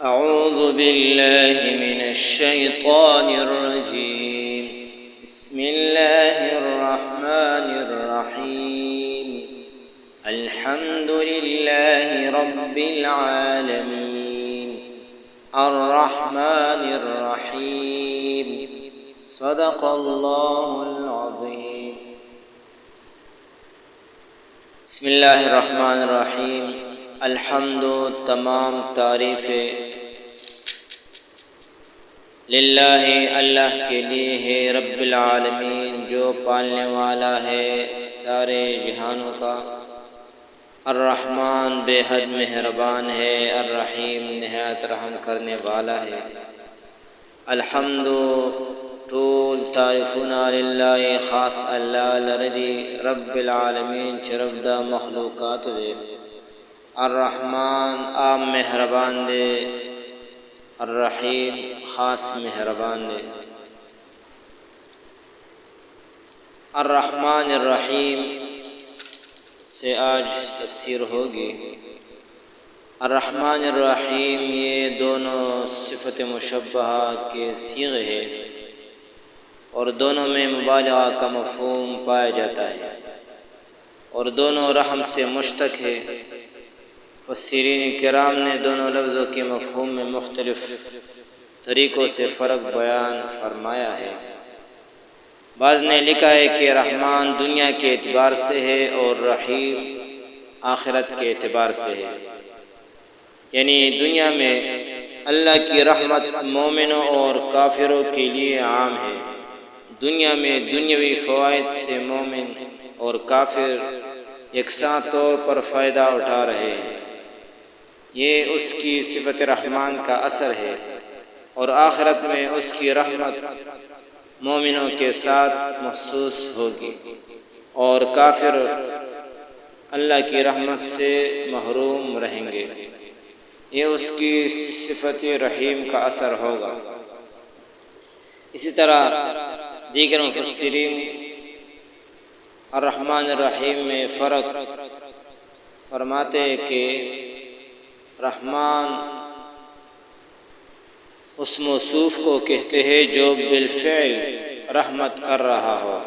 أعوذ بالله من الشيطان الرجيم. بسم الله الرحمن الرحيم. الحمد لله رب العالمين الرحمن الرحيم. صدق الله العظيم. بسم اللہ الرحمن الرحیم. الحمد تمام تعریف للہ اللہ کے لیے ہے، رب العالمین جو پالنے والا ہے سارے جہانوں کا، الرحمن بے حد مہربان ہے، الرحیم نہایت رحم کرنے والا ہے. الحمد طول تعریفنا للہ خاص اللہ لردی رب العالمین چربدہ مخلوقات دے. الرحمن عام مہربان دے، الرحیم خاص مہربان دے. الرحمن الرحیم سے آج تفسیر ہوگی. الرحمن الرحیم یہ دونوں صفت مشبہہ کے صیغے ہیں اور دونوں میں مبالغہ کا مفہوم پایا جاتا ہے اور دونوں رحم سے مشتق ہے. مفسرین کرام نے دونوں لفظوں کے مفہوم میں مختلف طریقوں سے فرق بیان فرمایا ہے. بعض نے لکھا ہے کہ رحمان دنیا کے اعتبار سے ہے اور رحیم آخرت کے اعتبار سے ہے، یعنی دنیا میں اللہ کی رحمت مومنوں اور کافروں کے لیے عام ہے. دنیا میں دنیاوی فوائد سے مومن اور کافر یکساں طور پر فائدہ اٹھا رہے ہیں، یہ اس کی صفت رحمان کا اثر ہے. اور آخرت میں اس کی رحمت مومنوں کے ساتھ محسوس ہوگی اور کافر اللہ کی رحمت سے محروم رہیں گے، یہ اس کی صفت رحیم کا اثر ہوگا. اسی طرح دیگر مفسرین الرحمن الرحیم میں فرق فرماتے ہیں کہ رحمان اس موصوف کو کہتے ہیں جو بالفعل رحمت کر رہا ہو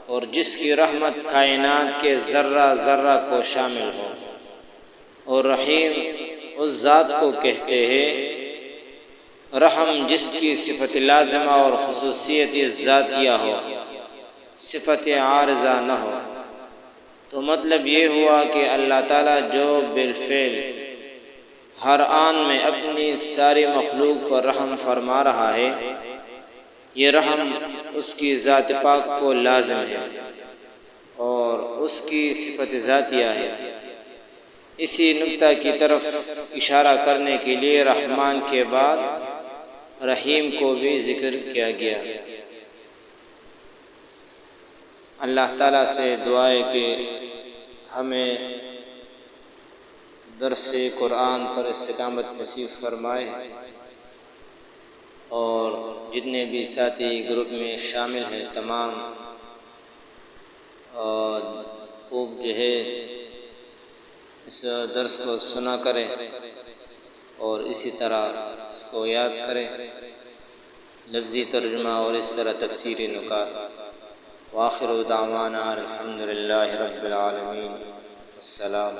اور جس کی رحمت کائنات کے ذرہ ذرہ کو شامل ہو. اور رحیم اس ذات کو کہتے ہیں رحم جس کی صفت لازمہ اور خصوصیت ذاتیہ ہو، صفت عارضہ نہ ہو. تو مطلب یہ ہوا کہ اللہ تعالیٰ جو بالفعل ہر آن میں اپنی ساری مخلوق پر رحم فرما رہا ہے، یہ رحم اس کی ذات پاک کو لازم ہے اور اس کی صفت ذاتیہ ہے. اسی نقطہ کی طرف اشارہ کرنے کے لیے رحمان کے بعد رحیم کو بھی ذکر کیا گیا. اللہ تعالیٰ سے دعا ہے کہ ہمیں درس قرآن پر استقامت نصیب فرمائے اور جتنے بھی ساتھی گروپ میں شامل ہیں تمام خوب جو ہے اس درس کو سنا کریں اور اسی طرح اس کو یاد کریں، لفظی ترجمہ اور اس طرح تفسیری نکات. وآخر دعوانا الحمد للہ رب العالمین. السلام.